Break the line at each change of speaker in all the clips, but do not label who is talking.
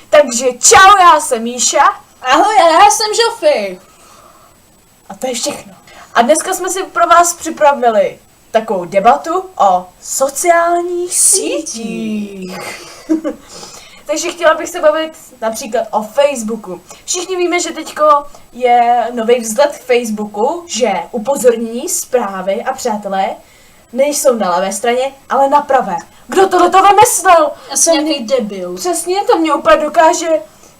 Takže čau, já jsem Míša.
Ahoj, já jsem Žofy.
A to je všechno. A dneska jsme si pro vás připravili takovou debatu o sociálních sítích. Takže chtěla bych se bavit například o Facebooku. Všichni víme, že teďko je nový vzhled Facebooku, že upozornění, zprávy a přátelé nejsou na levé straně, ale na pravé. Kdo tohleto vymyslel?
Já jsem nějaký debil.
Přesně, to mě úplně dokáže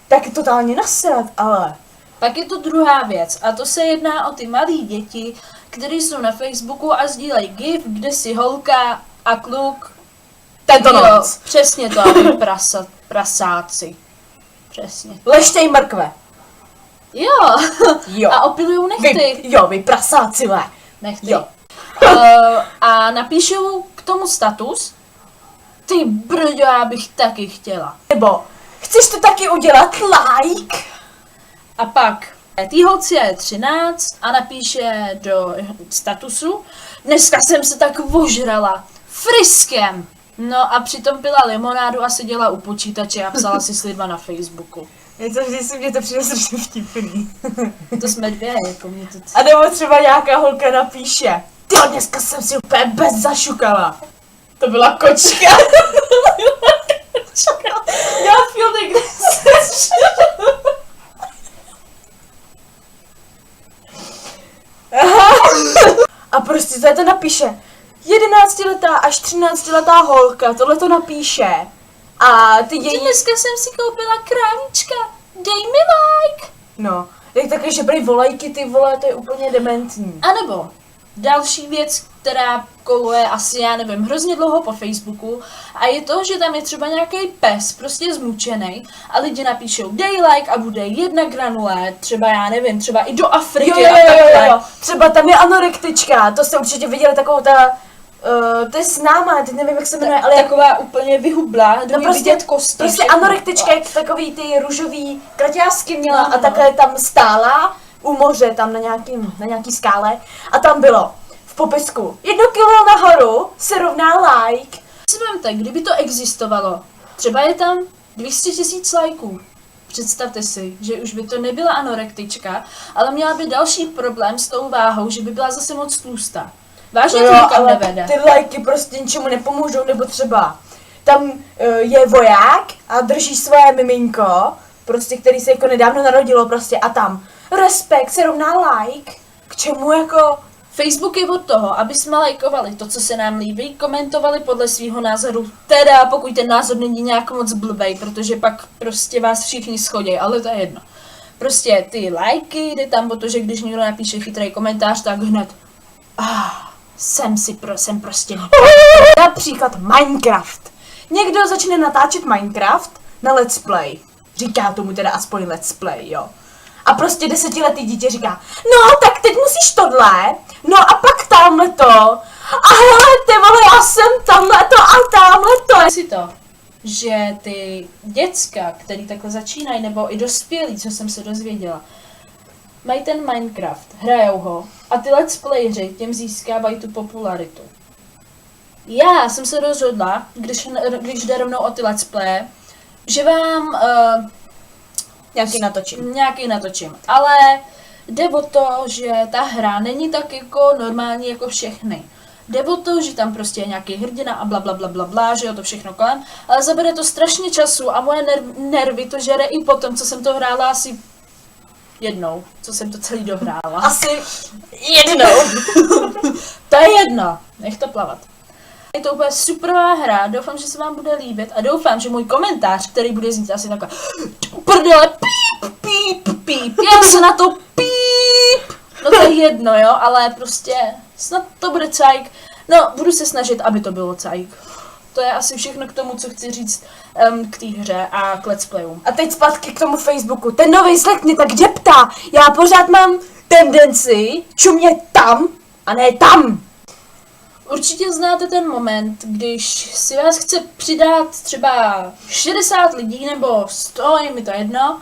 taky totálně nasrat, ale...
Pak je to druhá věc a to se jedná o ty malé děti, které jsou na Facebooku a sdílejí gif, kde si holka a kluk...
Tento noc.
Přesně to, aby prasáci. Přesně.
Leštej mrkve.
Jo.
Jo.
A opilujou nechty.
Vy prasácilé.
Nechty.
Jo.
A napíšou k tomu status. Ty brďo, já bych taky chtěla.
Nebo, chceš to taky udělat, like?
A pak tý holce je 13 a napíše do statusu: dneska jsem se tak ožrala friskem. No a přitom pila limonádu a seděla u počítače a psala si s lidma na Facebooku.
Mě to přijde strašně vtipný.
To jsme dvě, jako mě to...
A nebo třeba nějaká holka napíše: tyjo, dneska jsem si úplně bez zašukala. To byla kočka. Já filmy, kde se... A prostě to napíše 11letá až 13letá holka, tohle to napíše. A ty její...
Dneska jsem si koupila králička, dej mi like.
No, jak také, že prý volajky, ty vole, to je úplně dementní.
A nebo další věc, která koluje asi, já nevím, hrozně dlouho po Facebooku, a je to, že tam je třeba nějaký pes, prostě zmučený, a lidi napíšou dej like a bude 1 granule, třeba já nevím, třeba i do Afriky a takhle.
Jo. Třeba tam je anorektička, to jste určitě viděli, takovou to je známá, teď nevím, jak se jmenuje, ale...
Taková úplně vyhublá,
No prostě,
vidět kosti.
prostě
všechno.
anorektička, jak takový ty růžový kraťásky měla
No.
a takhle tam stála u moře, tam na nějaký skále a tam bylo v popisku 1 kilo nahoru se rovná like.
Si vemte, kdyby to existovalo, třeba je tam 200 000 lajků. Představte si, že už by to nebyla anorektička, ale měla by další problém s tou váhou, že by byla zase moc tlustá. Vážně to nikam nevede.
Ty lajky prostě ničemu nepomůžou, nebo třeba tam je voják a drží svoje miminko, prostě který se jako nedávno narodilo prostě a tam respekt se rovná like, k čemu jako...
Facebook je od toho, aby jsme lajkovali to, co se nám líbí, komentovali podle svého názoru, teda pokud ten názor není nějak moc blbej, protože pak prostě vás všichni schodí, ale to je jedno. Prostě ty lajky, jde tam o to, že když někdo napíše chytrý komentář, tak hned jsem prostě...
Například Minecraft. Někdo začne natáčet Minecraft na let's play. Říká tomu teda aspoň let's play, jo. A prostě 10letý dítě říká, no tak teď musíš tohle, no a pak tamhleto. A hele, ty vole, já jsem tamhleto a tamhleto.
Si to, že ty děcka, který takhle začínají, nebo i dospělí, co jsem se dozvěděla, mají ten Minecraft, hrajou ho a ty let's playři tím získávají tu popularitu. Já jsem se rozhodla, když jde rovnou o ty let's play, že vám nějaký natočím, ale jde o to, že ta hra není tak jako normální jako všechny. Jde o to, že tam prostě je nějaký hrdina a bla, že jo, to všechno kolem, ale zabere to strašně času a moje nervy to žere i potom, co jsem to hrála asi jednou, co jsem to celý dohrála.
Asi jednou.
To je jedno, nech to plavat. Je to úplně superová hra, doufám, že se vám bude líbit a doufám, že můj komentář, který bude znít asi takhle prdele, píp, já se na to píp, no to je jedno, jo, ale prostě snad to bude cajk, no budu se snažit, aby to bylo cajk. To je asi všechno k tomu, co chci říct k té hře a k let's playům.
A teď zpátky k tomu Facebooku, ten nový Slack mě tak deptá, já pořád mám tendenci čumět tam a ne tam.
Určitě znáte ten moment, když si vás chce přidat třeba 60 lidí nebo 100, je mi to jedno,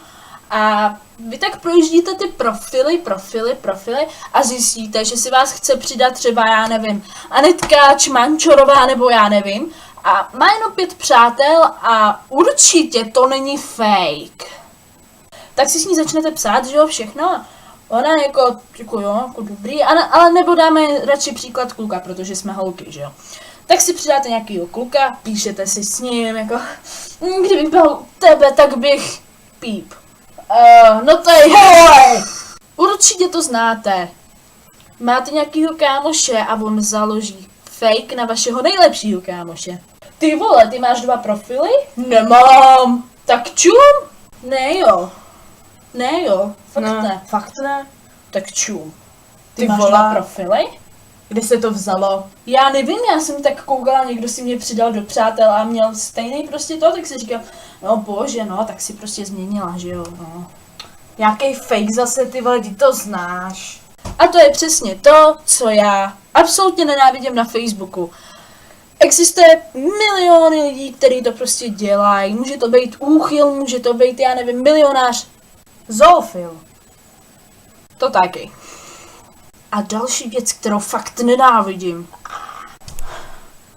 a vy tak projíždíte ty profily a zjistíte, že si vás chce přidat třeba, já nevím, Anetka Čmančorová nebo já nevím, a má jenom 5 přátel a určitě to není fake. Tak si s ní začnete psát, že jo, všechno. Ona jako jo, jako dobrý, ale nebo dáme radši příklad kluka, protože jsme holky, že jo. Tak si přidáte nějakýho kluka, píšete si s ním, jako, kdybych byl u tebe, tak bych píp. No to je určitě to znáte. Máte nějakýho kámoše a on založí fake na vašeho nejlepšího kámoše. Ty vole, ty máš 2 profily?
Nemám.
Tak čum? Ne jo, fakt
No,
ne.
Fakt ne.
Tak čum. Ty
Ty
máš
vole.
2 profily?
Kde se to vzalo?
Já nevím, já jsem tak koukala, někdo si mě přidal do přátel a měl stejný prostě to, tak si říkám, no bože, no, tak si prostě změnila, že jo, no.
Nějaký fake zase, ty vole, ty to znáš.
A to je přesně to, co já absolutně nenávidím na Facebooku. Existuje miliony lidí, kteří to prostě dělají, může to být úchyl, může to být, já nevím, milionář.
Zoofil.
To taky. A další věc, kterou fakt nenávidím.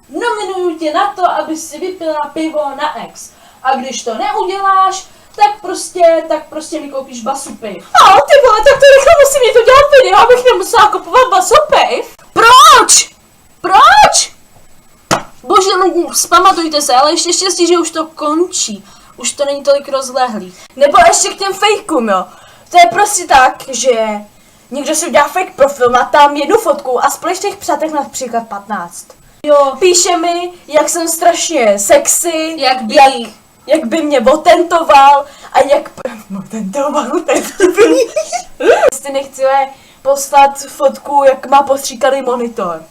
Nominuju tě na to, aby si vypila pivo na ex. A když to neuděláš, tak prostě mi koupíš basu piv.
A ty vole, tak to rychle musím mě to dělat video, abych nemusela kupovat basopiv.
Proč? Proč? Bože lidi, vzpamatujte se, ale ještě štěstí, že už to končí. Už to není tolik rozlehlý.
Nebo ještě k těm fejkům, jo. To je prostě tak, že někdo si udělá fake profil, má tam 1 fotku a společných přátek například 15.
Jo,
Píše mi, jak jsem strašně sexy, jak by mě otentoval a jak... Otentoval, to je vtipný. Jestli nechceme poslat fotku, jak má postříkaný monitor.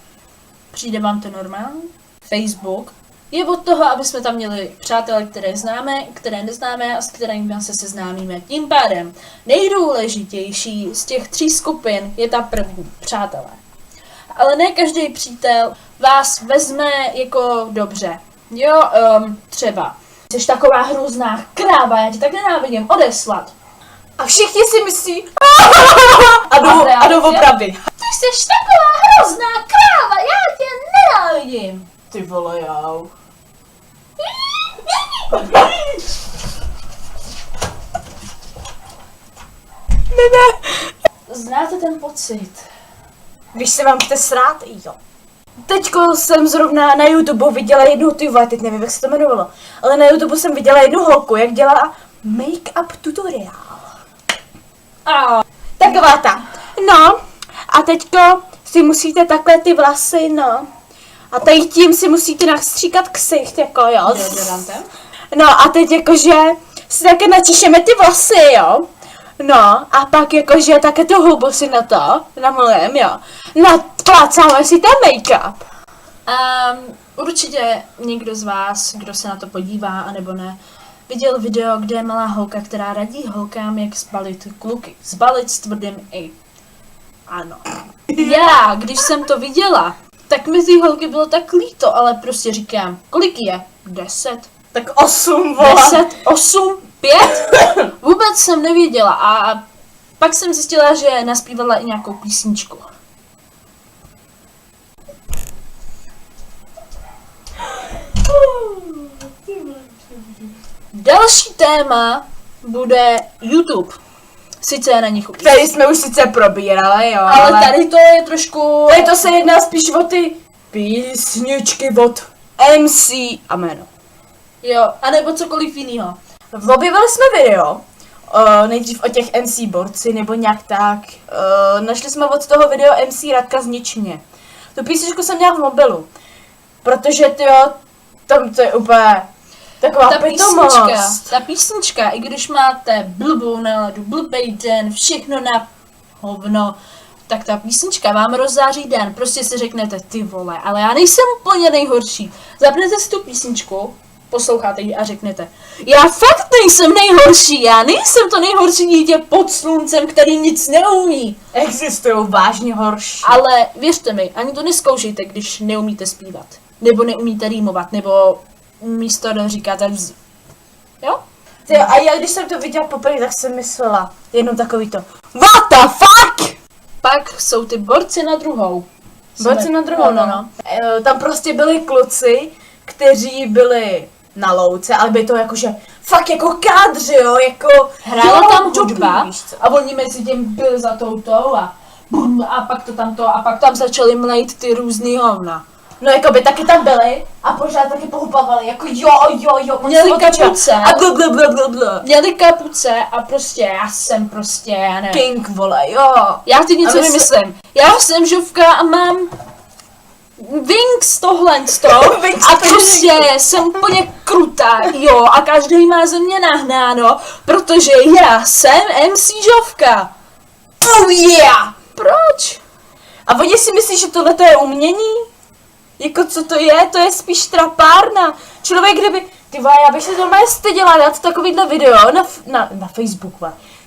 přijde vám to normální? Facebook je od toho, aby jsme tam měli přátelé, které známe, které neznáme a s kterými se seznámíme. Tím pádem nejdůležitější z těch 3 skupin je ta první, přátelé. Ale ne každý přítel vás vezme jako dobře. Jo, třeba. Jsi taková hrozná kráva, já tě tak nenávidím, odeslat.
A všichni si myslí...
A
A jdou opravdy.
Ty jsi taková hrozná kráva, já tě nenávidím.
Ty vole, jau.
Znáte ten pocit?
Když se vám chce srát, jo. Teďko jsem zrovna na YouTube viděla jednu, ty vole, teď nevím, jak se to jmenovalo, ale na YouTube jsem viděla jednu holku, jak dělá make-up tutoriál.
A
Taková ta. No, a teďko si musíte takhle ty vlasy, no. A tady tím si musíte nastříkat ksicht, jako jo.
deodorantem?
No a teď jakože si také načišeme ty vlasy, jo. No a pak jakože také tu hubu si na to namlujem, jo. Naplácáme si ten make-up.
Určitě někdo z vás, kdo se na to podívá, anebo ne, viděl video, kde je malá holka, která radí holkám, jak zbalit kluky. Zbalit s tvrdým i. Ano. Já, když jsem to viděla, tak mi ty holky bylo tak líto, ale prostě říkám, kolik je? 10?
Tak 8, vole.
10, 8, 5? Vůbec jsem nevěděla a pak jsem zjistila, že naspívala i nějakou písničku. Další téma bude YouTube. Sice je na nich už.
Tady jsme už sice probírali, jo.
Ale tady to je trošku...
Tady to se jedná spíš o ty písničky od MC a jméno.
Jo, anebo cokoliv jiného.
Objevili jsme video, nejdřív o těch MC borci nebo nějak tak. Našli jsme od toho video MC Radka Zničně. Tu písničku jsem měla v mobilu, protože tyjo, tam to je úplně taková pitomost.
Ta písnička, i když máte blbou náladu, blbej den, všechno na hovno, tak ta písnička vám rozzáří den. Prostě si řeknete, ty vole, ale já nejsem úplně nejhorší. Zapnete si tu písničku, posloucháte ji a řeknete, já fakt nejsem nejhorší, já nejsem to nejhorší dítě pod sluncem, který nic neumí.
Existují vážně horší.
Ale věřte mi, ani to neskoušejte, když neumíte zpívat. Nebo neumíte rýmovat, nebo místo říkáte vz. Jo?
Tyjo, a já když jsem to viděla poprvé, tak jsem myslela jenom takový to what the fuck?
Pak jsou ty borci na druhou.
Borci na druhou, no. Tam prostě byli kluci, kteří byli na louce, ale by to jakože fakt jako kádři, jo, jako...
Hrála
jo,
tam
dobrý,
hudba
víš co.
a oni mezi tím byli za touto a pak to tamto a pak tam začali mlejt ty různý hovna.
No jako by taky tam byli a pořád taky pohupavali, jako jo,
Měli
moc otočila.
kapuce.
A blablabla.
Měli kapuce a prostě já jsem prostě, já nevím.
King, vole, jo.
Já teď něco
A my se-
vymyslím. Já jsem žovka a mám Wings tohle
Wings
a
to
prostě jsem úplně krutá, jo, a každý má ze mě nahnáno, protože já jsem MC Žovka.
Oh yeah!
Proč?
A oni si myslí, že tohle je umění? Jako co to je? To je spíš trapárna. Člověk, kdyby... Ty vole, já bych se normálně styděla dát takovýhle video na Facebook,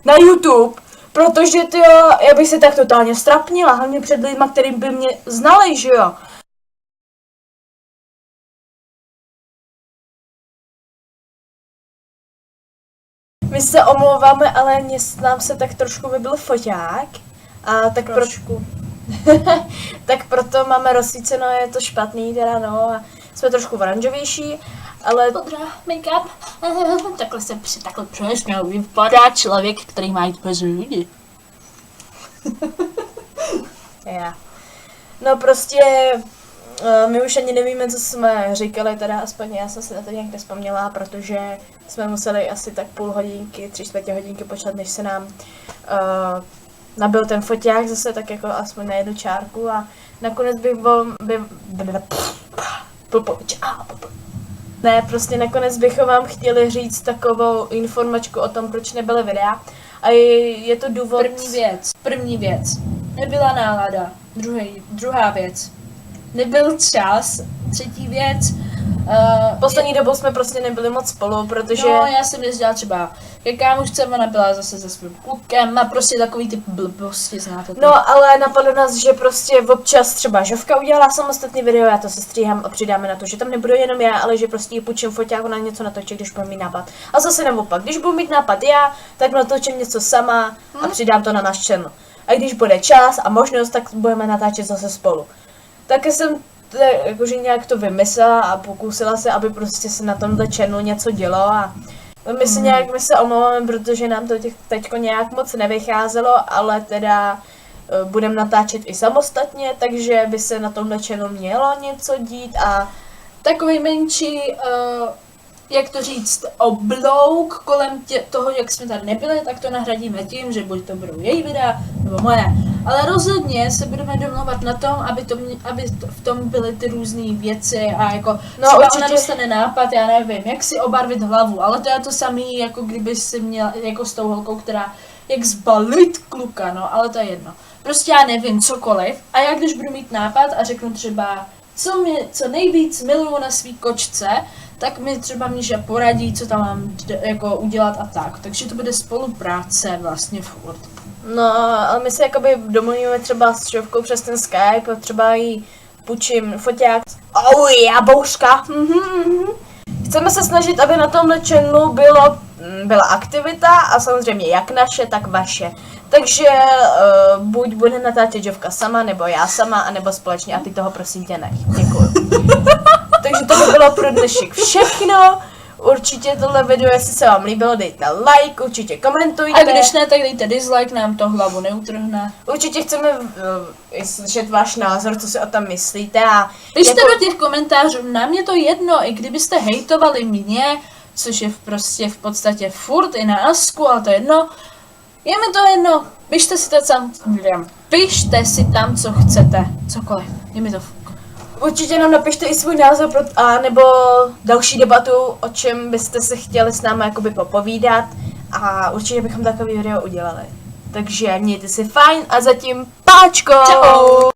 na YouTube, protože tyjo, já bych se tak totálně strapnila, hlavně před lidma, kterým by mě znali, že jo. My se omlouváme, ale nám se tak trošku vybil foťák. A tak
Trošku.
tak proto máme rozsvíceno, je to špatný teda, no, a jsme trošku oranžovější, ale
Podra, make-up. Takhle přesně vypadá člověk, který má jít bez lidi.
já. No prostě, my už ani nevíme, co jsme říkali, teda aspoň já jsem si na to nějak nespomněla, protože jsme museli asi tak půl hodinky, 3/4 hodinky počkat, než se nám nabil ten foťák zase tak jako aspoň na jednu čárku a nakonec nakonec bychom vám chtěli říct takovou informačku o tom, proč nebyly videa. A je to důvod...
První věc. Nebyla nálada. Druhá věc. Nebyl čas. Třetí věc.
Poslední dobou jsme prostě nebyli moc spolu, protože...
No, já jsem jezdila třeba ke kámošce, ona byla zase se svým klukem a prostě takový ty blbosti, znáte to.
No, ale napadlo nás, že prostě občas třeba Žovka udělala samostatný video, já to se stříhám a přidáme na to, že tam nebudu jenom já, ale že prostě ji půjčím foťák, ona něco natočí, když budu mít nápad. A zase naopak, když budu mít nápad já, tak natočím něco sama a přidám to na náš channel. A když bude čas a možnost, tak budeme natáčet zase spolu. Taky jsem jakože nějak to vymyslela a pokusila se, aby prostě se na tomhle channelu něco dělo a my se omlouváme, protože nám to teďko nějak moc nevycházelo, ale teda budeme natáčet i samostatně, takže by se na tomhle channelu mělo něco dít a
Takový menší, jak to říct, oblouk kolem toho, jak jsme tady nebyli, tak to nahradíme tím, že buď to budou její videa, nebo moje. Ale rozhodně se budeme domlouvat na tom, aby v tom byly ty různé věci a jako třeba
určitě.
ona dostane nápad, já nevím, jak si obarvit hlavu, ale to je to samý, jako kdyby si měla, jako s tou holkou, která jak zbalit kluka, no, ale to je jedno. Prostě já nevím, cokoliv a já když budu mít nápad a řeknu třeba, co nejvíc miluju na svý kočce, tak mi třeba Míša poradí, co tam mám jako udělat a tak. Takže to bude spolupráce vlastně furt.
no, ale my se jakoby domluvíme třeba s Žovkou přes ten Skype, třeba jí půjčím foťák. Já bouřka. Chceme se snažit, aby na tomhle channelu byla aktivita a samozřejmě jak naše, tak vaše. Takže buď bude natáčet Žovka sama, nebo já sama, anebo společně a ty toho prosím tě nech. Děkuju. Takže to by bylo pro dnešek všechno. Určitě tohle video, jestli se vám líbilo, dejte like, určitě komentujte.
A když ne, tak dejte dislike, nám to hlavu neutrhne.
Určitě chceme slyšet váš názor, co si o tom myslíte a...
Pište do těch komentářů, nám je to jedno, i kdybyste hejtovali mě, což je prostě v podstatě furt i na Asku, ale to je jedno. Je mi to jedno, pište si tam, co chcete, cokoliv, je mi to
Určitě nám napište i svůj názor nebo další debatu, o čem byste se chtěli s námi jakoby popovídat a určitě bychom takový video udělali. Takže mějte si fajn a zatím páčko!
Čau!